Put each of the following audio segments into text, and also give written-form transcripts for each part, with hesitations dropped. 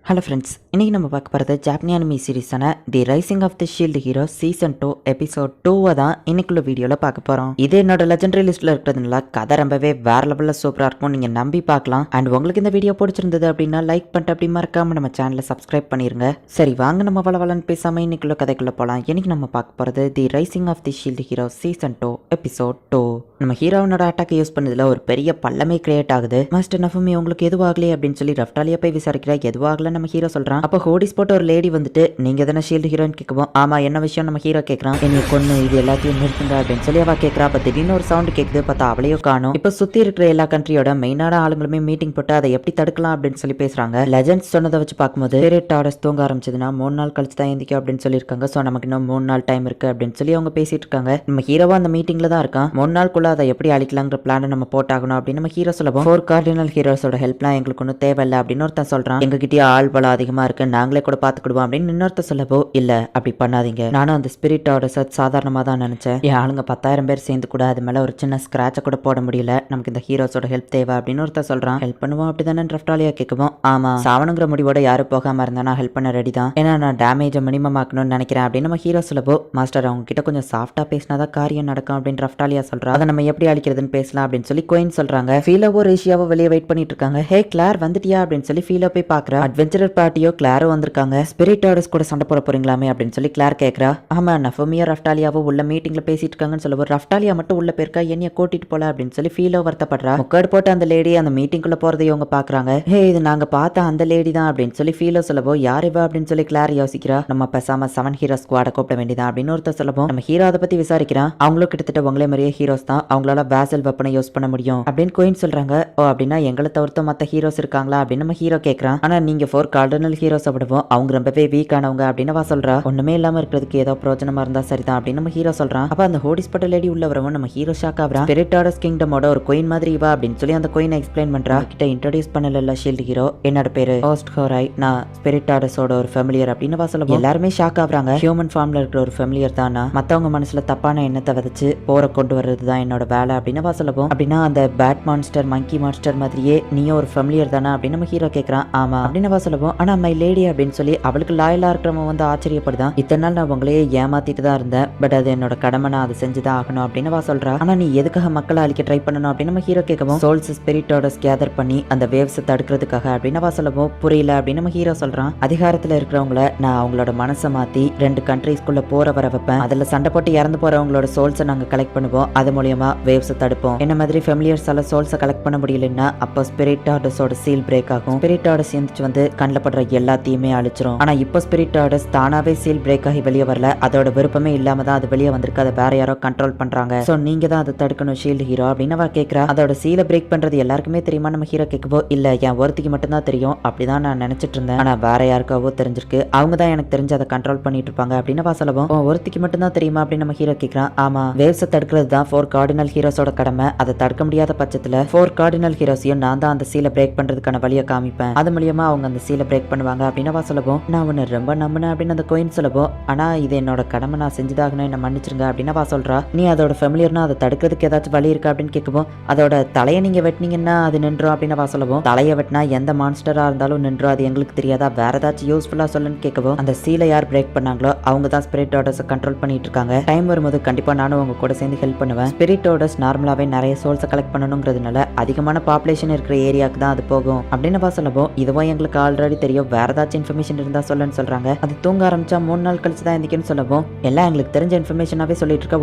Hello friends, இன்றைக்கி நம்ம பார்க்க போகிறது ஜாப்பனி அனிமி சீரிஸான the rising of the shield hero season 2 episode 2 தான் இன்னைக்குள்ள வீடியோவில் பார்க்க போகிறோம். இது என்னோட லெஜெண்டரி லிஸ்ட்டில் இருக்கிறதுனால கதை ரொம்பவே வேற லெவலில் சூப்பராக இருக்கும், நீங்கள் நம்பி பார்க்கலாம். அண்ட் உங்களுக்கு இந்த வீடியோ பிடிச்சிருந்தது அப்படின்னா லைக் பண்ணிட்டு அப்படி மறக்காமல் நம்ம சேனலை சப்ஸ்கிரைப் பண்ணிடுங்க. சரி வாங்க நம்ம வளவலன்னு பேசாமல் இன்னைக்குள்ள கதைக்குள்ளே போகலாம். இன்றைக்கி நம்ம பார்க்க போகிறது the rising of the shield hero season 2 episode 2. நம்ம ஹீரோனோட அட்டாக் யூஸ் பண்ணதில் ஒரு பெரிய பள்ளமே கிரியேட் ஆகுது. மாஸ்டர் நஃபுமி உங்களுக்கு எதுவாகலையே அப்படின்னு சொல்லி ரஃப்டாலியா போய் விசாரிக்கிறா. எதுவாகல நம்ம ஹீரோ சொல்றான். அப்போ ஹோடிஸ் போட்ட ஒரு லேடி வந்துட்டு நீங்க தானே ஷீல்டு ஹீரோன்னு கேட்கவும், ஆமா என்ன விஷயம் நம்ம ஹீரோ கேட்கறான். என்னை கொன்னு இது எல்லாத்தையும் நிறுத்துங்க அப்படின்னு சொல்லி அவ கேட்கறா. அப்ப திடீர்னு ஒரு சவுண்ட் கேட்குது, பார்த்தா அவளையும் காணும். இப்ப சுத்தி இருக்கிற எல்லா கண்ட்ரியோட மெயினான ஆளுங்களுமே மீட்டிங் போட்டு அதை எப்படி தடுக்கலாம் அப்படின்னு சொல்லி பேசுறாங்க. லெஜெண்ட்ஸ் சொன்னதை வச்சு பார்க்கும்போது ஸ்பிரிட் ஆர்டர்ஸ் தூங்க ஆரம்பிச்சதுன்னா 3 நாள் கழிச்சு தான் எந்திக்கும் அப்படின்னு சொல்லியிருக்காங்க. ஸோ நமக்கு இன்னும் 3 நாள் டைம் இருக்கு அப்படின்னு சொல்லி அவங்க பேசிட்டு இருக்காங்க. நம்ம ஹீரோவா அந்த மீட்டிங்ல தான் இருக்கான். 3 நாளுக்குள்ள அதை எப்படி அழிக்கலாங்கிற பிளான் நம்ம போட்டாகணும் அப்படின்னு நம்ம ஹீரோ சொல்லவும், 4 கார்டினல் ஹீரோஸோட ஹெல்ப்லாம் எங்களுக்கு ஒன்றும் தேவையில்லை அப்படின்னு ஒருத்தன் சொல்றான். எங்ககிட்டயே ஆள் பலம் அதிகமா இருக்கு, நாங்களே கூட பார்த்துக்கிடுவோம் அப்படின்னு இன்னொருத்த சொல்லவோ, இல்ல அப்படி பண்ணாதீங்க, நானும் அந்த ஸ்பிரிட் ஆர்டர்ஸ் சாதாரணமாக தான் நினைச்சேன். என் ஆளுங்க 10,000 பேர் சேர்ந்து கூட அது மேல ஒரு சின்ன ஸ்கிராட்சை கூட போட முடியல, நமக்கு இந்த ஹீரோஸோட ஹெல்ப் தேவை அப்படின்னு ஒருத்தர் சொல்றான். ஹெல்ப் பண்ணுவோம் அப்படிதானே ரஃப்டாலியா கேட்கவும், ஆமா சாவணுங்கிற முடிவோட யாரும் போகாம இருந்தா நான் ஹெல்ப் பண்ண ரெடி தான், ஏன்னா நான் டேமேஜை மினிமம் ஆக்கணும்னு நினைக்கிறேன் அப்படின்னு நம்ம ஹீரோ சொல்லவோ, மாஸ்டர் அவங்க கிட்ட கொஞ்சம் சாஃப்டா பேசினாதான் காரியம் நடக்கும் அப்படின்னு ரஃப்டாலியா சொல்றா. அதை நம்ம எப்படி அழிக்கிறதுன்னு பேசலாம் அப்படின்னு சொல்லி கோயின் சொல்றாங்க. ஃபீலோவோ ரேஷியாவோ வெளியே வெயிட் பண்ணிட்டு இருக்காங்க. ஹே கிளார் வந்துட்டியா அப்படின்னு சொல்லி ஃபீலோ போய் பாக்குறா. அட்வென்ச்சரர் பார்ட்டியோ கிளாரோ வந்திருக்காங்க. ஸ்பிரிட் ஆர்டர்ஸ் கூட சண்டை போட போறீங்களாமே அப்படின்னு சொல்லி கிளார் கேட்கறா. ஆமா நஃபுமியா ரஃப்டாலியாவோ உள்ள மீட்டிங்ல பேசிட்டு இருக்காங்கன்னு சொல்லுவோம். ரஃப்டாலியா மட்டும் உள்ள போயிருக்கா, என்னைய கூட்டிட்டு போல அப்படின்னு சொல்லி ஃபீலோ வருத்தப்படுறா. முக்காடு போட்டு அந்த லேடி அந்த மீட்டிங்குள்ள போறதை இவங்க பாக்குறாங்க. ஹே இது நாங்க பார்த்த அந்த லேடி தான் அப்படின்னு சொல்லி ஃபீலோ சொல்லவோ, யார் இவ அப்படின்னு சொல்லி கிளார் யோசிக்கிறா. நம்ம பேசாம 7 ஹீரோ ஸ்குவாட கூப்பிட வேண்டியதான் அப்படின்னு ஒருத்தர் சொல்லவும், நம்ம ஹீரோ அதை பத்தி விசாரிக்கிறான். அவங்களும் கிட்டத்தட்ட உங்களே மாதிரியே ஹீரோஸ் தான், அவங்களால வேசல் வெப்பனை யூஸ் பண்ண முடியும் அப்படின்னு கோயின் சொல்றாங்க. ஓ அப்படின்னா எங்களை தவிர்த்து மற்ற ஹீரோஸ் இருக்காங்களா அப்படின்னு நம்ம ஹீரோ கேட்கறான். ஆனா நீங்க 4 கார்டினல் ஹீரோஸ் விடுவோம், அவங்க ரொம்பவே வீக்கானவங்க அப்படின்னு வா சொல்றா. ஒண்ணுமே இல்லாம இருக்கிறதுக்கு ஏதோ பிரோஜனமா இருந்தா சரிதான் அப்படின்னு நம்ம ஹீரோ சொல்றான். அப்ப அந்த ஹோடிஸ் பட்ட லேடி உள்ள வரவும் நம்ம ஹீரோ ஷாக் ஆகுறான். ஸ்பிரிட் ஆர்டர்ஸ் கிங்டமோட ஒரு கோயின் மாதிரி இவா அப்படின்னு சொல்லி அந்த கோயினை எக்ஸ்பிளைன் பண்றா. கிட்ட இன்ட்ரோடியூஸ் பண்ணல ஷீல்டு ஹீரோ, என்னோட பேரு ஹோஸ்ட் ஹோராய், நான் ஸ்பிரிட் ஆர்டர்ஸோட ஒரு ஃபெமிலியர் அப்படின்னு வா சொல்லுவோம். எல்லாருமே ஷாக் ஆகுறாங்க. ஹியூமன் ஃபார்ம்ல இருக்கிற ஒரு ஃபெமிலியர் தானா, மத்தவங்க மனசுல தப்பான எண்ணத்தை விதைச்சு போற கொண்டு வர்றது தான் என்னோட வேலை அப்படின்னு வா சொல்லுவோம். அப்படின்னா அந்த பேட் மான்ஸ்டர் மங்கி மான்ஸ்டர் மாதிரியே நீயும் ஒரு ஃபெமிலியர் தானே அப்படின்னு நம்ம ஹீரோ கேட்கறான். ஆமா அப்படின்னு வா சொல்லுவோம். ஆனா மை லேடி அப்படின்னு சொல்லி அவளுக்கு லாயலா இருக்கிறவங்க வந்து ஆச்சரியப்படுதான். இத்தனை நாள் நான் உங்களையே ஏமாத்திட்டு தான் இருந்தேன், பட் அது என்னோட கடமை, நான் அதை செஞ்சுதான் ஆகணும் அப்படின்னு வா சொல்றா. ஆனா நீ எதுக்காக மக்களை அழிக்க ட்ரை பண்ணணும் அப்படின்னு நம்ம ஹீரோ கேட்கவும், சோல்ஸ் ஸ்பிரிட்டோட கேதர் பண்ணி அந்த வேவ்ஸ் தடுக்கிறதுக்காக அப்படின்னு வா சொல்லவும், புரியல அப்படின்னு நம்ம ஹீரோ சொல்றான். அதிகாரத்துல இருக்கிறவங்கள நான் அவங்களோட மனசை மாத்தி 2 கண்ட்ரீஸ்குள்ள போற வர வைப்பேன், அதுல சண்டை போட்டு இறந்து போறவங்களோட சோல்ஸை நாங்க கலெக்ட் பண்ணுவோம், அது மூலியமா வேவ்ஸ் தடுப்போம். என்ன மாதிரி ஃபெமிலியர்ஸால சோல்ஸை கலெக்ட் பண்ண முடியலன்னா அப்போ ஸ்பிரிட் ஆர்டர்ஸோட சீல் பிரேக் ஆகும், ஸ்பிரிட் ஆர்டர்ஸ் எந்திரிச்சு வந்து கண்ணில் படுற எல்லாத்தையுமே அழிச்சிரும். ஆனா இப்போ ஸ்பிரிட் ஆர்டர்ஸ் தானாவே சீல் பிரேக் ஆகி வெளியே வரல, அதோட விருப்பமே இல்லாம தான் அது வெளியே வந்திருக்கு, அதை வேற யாரோ கண்ட்ரோல் பண்றாங்க, சோ நீங்க தான் அதை தடுக்கணும் ஷீல்டு ஹீரோ அப்படின்னு அவ கேட்கறா. அதோட சீலை பிரேக் பண்றது எல்லாருக்குமே தெரியுமா நம்ம ஹீரோ கேட்கவோ, இல்ல என் ஒருத்திக்கு மட்டும் தான் தெரியும் அப்படிதான் நான் நினைச்சிட்டு இருந்தேன், ஆனா வேற யாருக்காவோ தெரிஞ்சிருக்கு, அவங்க தான் எனக்கு தெரிஞ்சு அதை கண்ட்ரோல் பண்ணிட்டு இருப்பாங்க அப்படின்னு வா சொல்லவும், ஒருத்திக்கு மட்டும் தான் தெரியுமா அப்படின்னு நம்ம ஹீரோ கேட்கறான். ஆமா வேவ்ஸை தடுக்கிறது தான் 4 கார்டினல் ஹீரோஸோட கடமை, அதை தடுக்க முடியாத பட்சத்துல 4 கார்டினல் ஹீரோஸையும் நான் தான் அந்த சீலை பிரேக் பண்றதுக்கான வழியை காமிப்பேன், அது மூலியமா அவங்க அந்த சீலை பிரேக் பண்ணுவாங்க அப்படின்னு வா சொல்லவும், நான் உன்னை ரொம்ப நம்பினேன் அப்படின்னு அந்த கோயின் சொல்லவும், ஆனா இது என்னோட கடமை, நான் செஞ்சுதாகணும், என்ன மன்னிச்சிருங்க அப்படின்னு வா சொல்றா. நீ அதோட ஃபெமிலியர்னா அதை தடுக்கிறதுக்கு ஏதாச்சும் வழி இருக்கா அப்படின்னு கேட்கவும், அதோட தலையை நீங்க வெட்டினீங்கன்னா அது நின்றோம் அப்படின்னு வா சொல்லவும், தலையை வெட்டினா எந்த மான்ஸ்டரா இருந்தாலும் நின்றோம், அது எங்களுக்கு தெரியாதா, வேற ஏதாச்சும் யூஸ்ஃபுல்லா சொல்லுன்னு கேட்கவும், அந்த சீலை யார் பிரேக் பண்ணாங்களோ அவங்க தான் ஸ்பிரிட் ஆர்டர்ஸ் கண்ட்ரோல் பண்ணிட்டு இருக்காங்க, டைம் வரும்போது கண்டிப்பா நானும் உங்க கூட சேர்ந்து ஹெல்ப் பண்ணுவேன், ஸ்பிரிட் ஆர்டர்ஸ் நார்மலாவே நிறைய சோல்ஸை கலெக்ட் பண்ணணுங்கிறதுனால அதிகமான பாப்புலேஷன் இருக்கிற ஏரியாவுக்கு தான் அது போகும் அப்படின்னு வா சொல்லவும், இதுவும் எங்களுக்கு ஆல்ரெடி தெரியும், வேற ஏதாச்சும் இன்ஃபர்மேஷன் இருந்தா சொல்லுன்னு சொல்றாங்க. அது தூங்க ஆரம்பிச்சா 3 நாள் கழிச்சு தான் எந்திக்கன்னு சொல்லவும், எல்லாம் எங்களுக்கு தெரிஞ்ச இன்ஃபர்மேஷனாவே சொல்லிட்டு இருக்க,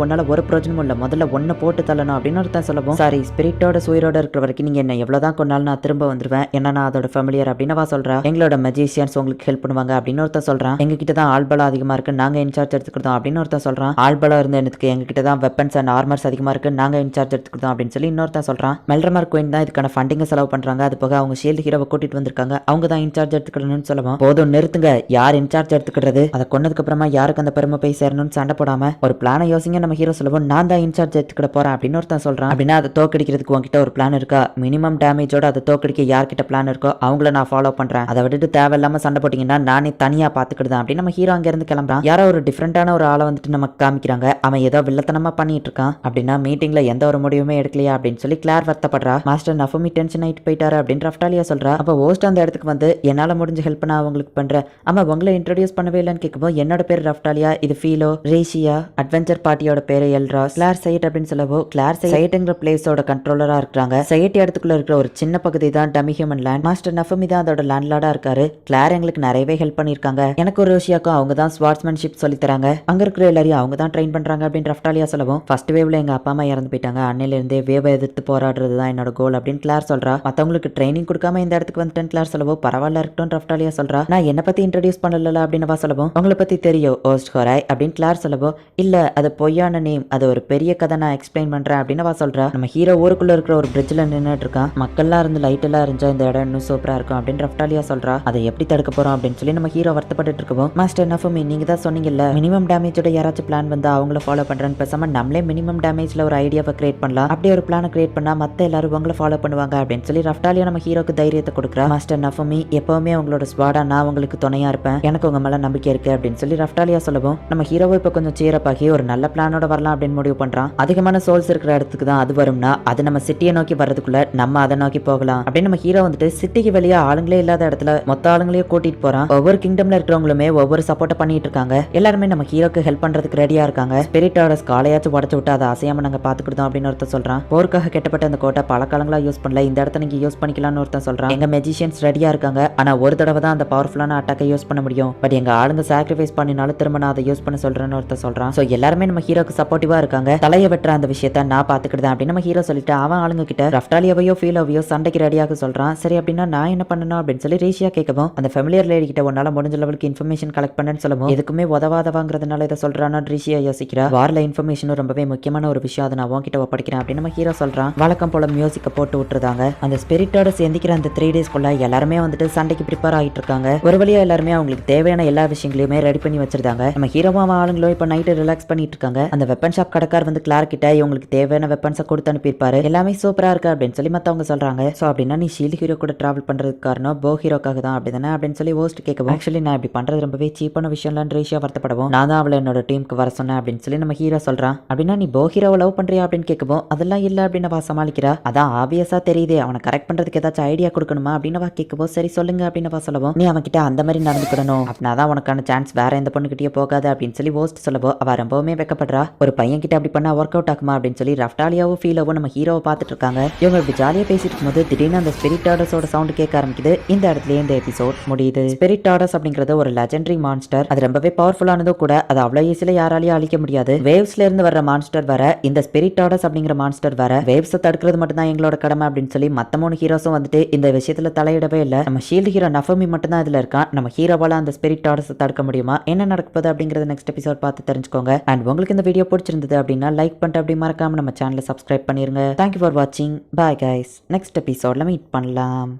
உன்னால ஒரு பிரயோஜனமும் இல்ல, முதல்ல ஒன்ன போட்டு தள்ளணும் அப்படின்னு ஒருத்தன் சொல்லவும், சாரி ஸ்பிரிட்டோட உயிரோட இருக்கிற வரைக்கும் நீங்க என்ன எவ்வளவுதான் கொண்டாலும் நான் திரும்ப வந்துருவேன், ஏன்னா நான் அதோட ஃபெமிலியர் அப்படின்னு வா சொல்றா. எங்களோட மெஜிஷியன்ஸ் உங்களுக்கு ஹெல்ப் பண்ணுவாங்க அப்படின்னு ஒருத்தன் சொல்றான். எங்க கிட்ட தான் ஆள்பலம் அதிகமா இருக்கு, நாங்க இன்சார்ஜ் எடுத்துக்கிட்டோம் அப்படின்னு ஒருத்தன் சொல்றான். ஆள்பலம் இருந்து எனக்கு எங்க கிட்ட தான் வெப்பன்ஸ் அண்ட் ஆர்மர்ஸ் அதிகமா இருக்கு, நாங்க இன்சார்ஜ் எடுத்துக்கிட்டோம் அப்படின்னு சொல்லி இன்னொருத்தன் சொல்றான். மெல்ரமார் கோயின் தான் இதுக்கான ஃபண்டிங்க செலவு பண்றாங்க, அது போக அவங்க ஷீல்டு ஹீரோவை கூட்டிட்டு வந்திருக்காங்க, அவங்க தான் இன்சார்ஜ் எடுத்துக்கணும்னு சொல்லுவான். போதும் நிறுத்துங்க, யார் இன்சார்ஜ் எடுத்துக்கிறது, அதை கொன்னதுக்கு அப்புறமா யாருக்கு அந்த பெருமை போய் சேரணும்னு சண்டை போடாம ஒரு பிளானை யோசிங்க நம்ம ஹீரோ சொல்லுவோம். நான் தான் இன்சார்ஜ் எடுத்துக்கிட போறேன் அப்படின்னு ஒருத்தன் சொல்றான். அப்படின்னா அதை தோக்கடிக்கிறதுக்கு உங்ககிட்ட ஒரு பிளான் இருக்கா, மினிமம் டேமேஜோட அதை தோக்கடிக்க யார்கிட்ட பிளான் இருக்கோ அவங்கள நான் ஃபாலோ பண்றேன், அதை விட்டுட்டு தேவையில்லாம சண்டை போட்டீங்கன்னா நானே தனியா பாத்துக்கிடுதான் அப்படின்னு நம்ம ஹீரோ அங்க இருந்து கிளம்புறான். யாரோ ஒரு டிஃப்ரெண்டான ஒரு ஆளை வந்துட்டு நமக்கு காமிக்கிறாங்க, அவன் ஏதோ வில்லத்தனமா பண்ணிட்டு இருக்கான். அப்படின்னா மீட் மீட்டிங்ல எந்த ஒரு முடிவுமே எடுக்கலையா அப்படின்னு சொல்லி கிளார் வருத்தப்படுறா. மாஸ்டர் நஃபுமி டென்ஷன் ஆயிட்டு போயிட்டாரு அப்படின்னு ரஃப்டாலியா சொல்றா. அப்ப ஹோஸ்ட் அந்த இடத்துக்கு வந்து என்னால முடிஞ்ச ஹெல்ப் நான் உங்களுக்கு பண்றேன். ஆமா உங்களை இன்ட்ரோடியூஸ் பண்ணவே இல்லைன்னு கேட்கும்போது என்னோட பேர் ரஃப்டாலியா, இது ஃபீலோ, ரேஷியா, அட்வென்ச்சர் பார்ட்டியோட பேரு எல்ராஸ், கிளார் சைட் அப்படின்னு சொல்லவோ கிளார் சைட்ங்கிற பிளேஸோட கண்ட்ரோலரா இருக்காங்க. சைட் இடத்துக்குள்ள இருக்கிற ஒரு சின்ன பகுதி தான் டமி ஹியூமன் லேண்ட். மாஸ்டர் நஃபுமி தான் அதோட லேண்ட்லார்டா இருக்காரு. கிளார் எங்களுக்கு நிறையவே ஹெல்ப் பண்ணிருக்காங்க. எனக்கு ஒரு ரோஷியாக்கும் அவங்க தான் ஸ்வார்ட்ஸ்மேன்ஷிப் சொல்லி தராங்க. அங்க இருக்கிற எல்லாரையும் அவங்க தான் ட்ரெயின் பண்றாங்க அப்படின்னு ரஃப்டாலியா சொல்லவும் ஃபர்ஸ்ட் வேவ்ல எங்க அப்பா அம்மா இறந்து போயிட்டாங்க. அன்னையில இருந்தே வேவை எதிர்த்து போராடுறது தான் என்னோட கோல் அப்படின்னு கிளார் சொல்றா. மத்தவங்களுக்கு ட்ரைனிங் கொடுக்காம இந்த இடத்துக்கு வந்துட்டேன் கிளார் சொல்லவோ பரவாயில்ல இருக்கட்டும் ரஃப்டாலியா சொல்றா. நான் என்ன பத்தி இன்ட்ரோடியூஸ் பண்ணல அப்படின்னு சொல்லவும் உங்களை பத்தி தெரியும் ஹோஸ்ட் ஹோராய் அப்படின்னு கிளார் சொல்லவோ இல்ல அது பொய்யான நேம், அது ஒரு பெரிய கதை, நான் எக்ஸ்பிளைன் பண்றேன் அப்படின்னு சொல்றா. நம்ம ஹீரோ ஊருக்குள்ள இருக்கிற ஒரு பிரிட்ஜ்ல நின்னுட்டு இருக்கான். மக்கள்லாம் இருந்து லைட் எல்லாம் இருந்தா இந்த இடம் இன்னும் சூப்பரா இருக்கும் அப்படின்னு ரஃப்டாலியா சொல்றா. அதை எப்படி தடுக்க போறோம் அப்படின்னு சொல்லி நம்ம ஹீரோ வருத்தப்பட்டு இருக்கோம். மாஸ்டர் நஃபுமி நீங்க தான் சொன்னீங்கல்ல மினிமம் டேமேஜோட யாராச்சும் பிளான் வந்து அவங்கள ஃபாலோ பண்றேன்னு பேசாம நம்மளே மினிமம் டேமேஜ்ல ஒரு ஐடியாவை கிரியேட் பண்ணலாம். அப்படியே ஒரு பிளானை கிரியேட் பண்ணா மத்த எல்லாரும் உங்களை ஃபாலோ பண்ணுவாங்க அப்படின்னு சொல்லி ரஃப்டாலியா நம்ம ஹீரோக்கு தைரியத்தை கொடுக்குறா. மாஸ்டர் நஃபுமி எப்பவுமே உங்களோட ஸ்வாடா நான் உங்களுக்கு துணையா இருப்பேன், எனக்கு உங்க மேல நம்பிக்கை இருக்கு அப்படின்னு சொல்லி ரஃப்டாலியா சொல்லவும் நம்ம ஹீரோவை இப்ப கொஞ்சம் சீரப்பாகி ஒரு நல்ல பிளானோட வரலாம் அப்படின்னு முடிவு பண்றான். அதிகமான சோல்ஸ் இருக்கிற இடத்துக்கு தான் அது வரும்னா அது நம்ம சிட்டியை நோக்கி வர்றதுக்குள்ள நம்ம அதை நோக்கி போகலாம் அப்படின்னு நம்ம ஹீரோ வந்துட்டு சிட்டிக்கு வெளியே ஆளுங்களே இல்லாத இடத்துல மொத்த ஆளுங்களையும் கூட்டிட்டு போறான். ஒவ்வொரு கிங்டம்ல இருக்கிறவங்களுமே ஒவ்வொரு சப்போர்ட் பண்ணிட்டு இருக்காங்க. எல்லாருமே நம்ம ஹீரோக்கு ஹெல்ப் பண்றதுக்கு ரெடியா இருக்காங்க. ஸ்பிரிட்டோட காலையாச்சும் உடச்சு விட்டு அதை அசையாம நாங்க பாத்துக்கிட்டோம் அப்படின்னு ஒருத்தர் சொல்றான். போருக்காக கெட்டப்பட்ட அந்த கோட்டை பல காலங்களா யூஸ் பண்ணல, இந்த இடத்த நீங்க யூஸ் பண்ணிக்கலாம்னு ஒருத்தர் சொல்றான். எங்க மெஜிஷியன்ஸ் ரெடியா இருக்காங்க, ஆனா ஒரு தடவை தான் அந்த பவர்ஃபுல்லான அட்டாக்கை யூஸ் பண்ண முடியும், பட் எங்க ஆளுங்க சாக்ரிஃபைஸ் பண்ணினாலும் திரும்ப நான் அதை யூஸ் பண்ண சொல்றேன்னு ஒருத்தர் சொல்றான். சோ எல்லாருமே நம்ம ஹீரோக்கு சப்போர்ட்டிவா இருக்காங்க. தலையை வெட்டுற அந்த விஷயத்த நான் பாத்துக்கிட்டேன் அப்படின்னு நம்ம ஹீரோ சொல்லிட்டு அவன் ஆளுங்க கிட்ட ரஃப்டாலியாவையோ ஃபீலோவையோ சண்டைக்கு ரெடியாக சொல்றான். சரி அப்படின்னா நான் என்ன பண்ணணும் அப்படின்னு சொல்லி ரேஷியா கேட்கவும் அந்த ஃபெமிலியர் லேடி கிட்ட உன்னால முடிஞ்ச லெவலுக்கு இன்ஃபர்மேஷன் கலெக்ட் பண்ணேன்னு சொல்லவும் எதுக்குமே உதவாதவாங்கிறதுனால இதை சொல்றான்னு ரேஷியா யோசிக்கிறா. வார்ல இன்ஃபர்மேஷனும் ரொம்பவே முக்கியமான ஒரு விஷயம், அதை நான் உன்கிட்ட ஒப்படைக்கிறேன் அப்படின்னு நம்ம ஹீரோ சொல்றான். வழக்கம் போல மியூசிக்கை போட்டு விட்டுருந்தாங்க. அந்த ஸ்பிரிட்டோட சேர்ந்திக்கிற அந்த 3 டேஸ்க்குள்ள எல்லாருமே வந்துட்டு சண்டைக்கு ப்ரிப்பேர் ஆகிட்டு இருக்காங்க. ஒரு வழியா எல்லாருமே அவங்களுக்கு தேவையான எல்லா விஷயங்களையுமே ரெடி பண்ணி வச்சிருந்தாங்க. நம்ம ஹீரோவும் ஆளுங்களும் இப்ப நைட்டு ரிலாக்ஸ் பண்ணிட்டு இருக்காங்க. அந்த வெப்பன் ஷாப் கடைக்கார் வந்து கிளார் கிட்ட இவங்களுக்கு தேவையான வெப்பன்ஸை கொடுத்து அனுப்பியிருப்பாரு. எல்லாமே சூப்பரா இருக்கு அப்படின்னு சொல்லி மத்தவங்க சொல்றாங்க. சோ அப்படின்னா நீ ஷீல்ட் ஹீரோ கூட டிராவல் பண்றதுக்கு காரணம் போ ஹீரோக்காக தான் அப்படிதானே அப்படின்னு சொல்லி ஹோஸ்ட் கேட்கவும் ஆக்சுவலி நான் இப்படி பண்றது ரொம்பவே சீப்பான விஷயம் இல்லன்னு ரேஷியா வருத்தப்படவும் நான் தான் அவளை என்னோட டீமுக்கு வர சொன்னேன் அப்படின்னு சொல்லி நம்ம ஹீரோ சொல்றான். அப்படின்னா நீ போ ஹீரோவை லவ் பண்றியா அப்படின்னு கேட்கவும் அதெல்லாம் இல்ல அப்படின்னு அவ சமாளிக்கிறா. அதான் ஆபியஸா தெரியுது, அவனை கரெக்ட் பண்றதுக்கு ஏதாச்சும் ஐடியா கொடுக்கணுமா அப்படின்னு அவ கேட்கவும் சரி சொல்லுங்க அப்படின்னு சொல்லவும் நீ அவன் கிட்ட அந்த மாதிரி நடந்துக்கிடணும், அப்படின்னாதான் உனக்கான சான்ஸ் வேற எந்த பொண்ணுகிட்டயே போகாது அப்படின்னு சொல்லி ஹோஸ்ட் சொல்லவோ அவ ரொம்பவுமே வெக்கப்படுறா. ஒரு பையன் கிட்ட அப்படி பண்ணா ஒர்க் அவுட் ஆகுமா அப்படின்னு சொல்லி ரஃப்டாலியாவும் ஃபீலோவும் நம்ம ஹீரோவை பார்த்துட்டு இருக்காங்க. இவங்க இப்படி ஜாலியா பேசிட்டு இருக்கும்போது திடீர்னு அந்த ஸ்பிரிட்டாடஸோட சவுண்ட் கேட்க ஆரம்பிக்குது. இந்த இடத்துலயே இந்த எபிசோட் முடியுது. ஸ்பிரிட்டாடஸ் அப்படிங்கிறது ஒரு லெஜெண்டரி மான்ஸ்டர், அது ரொம்பவே பவர்ஃபுல்லானதும் கூட, அது அவ்வளவு ஈஸியில யாராலையும் அழிக்க முடியாது. வேவ்ஸ்ல இருந்து வர்ற மான்ஸ்டர் வர இந்த ஸ்பிரிட்டாடஸ் அப்படிங்கிற மான்ஸ்டர் வர வேவ்ஸை தடுக்கிறது மட்டும் தான் எங்களோட கடமை அப்படின்னு சொல்லி மத்த 3 ஹீரோஸும் வந்துட்டு இந்த விஷயத்துல தலையிடவே இல்லை. நம்ம ஷீல்டு ஹீரோ நஃபுமி மட்டும் தான் இதுல இருக்கான். நம்ம ஹீரோவால அந்த ஸ்பிரிட்டாடஸை தடுக்க முடியுமா, என்ன நடக்குது அப்படிங்கறது நெக்ஸ்ட் எபிசோட் பார்த்து தெரிஞ்சுக்கோங்க. அண்ட் உங்களுக்கு இந்த வீடியோ பிடிச்சிருந்தது அப்படின்னா லைக் பண்ணிட்டு அப்படி மறக்காம நம்ம சேனலை சப்ஸ்கிரைப் பண்ணிருங்க. தேங்க்யூ ஃபார் வாட்சிங். பாய் கைஸ், நெக்ஸ்ட் எபிசோட்ல மீட் பண்ணலாம்.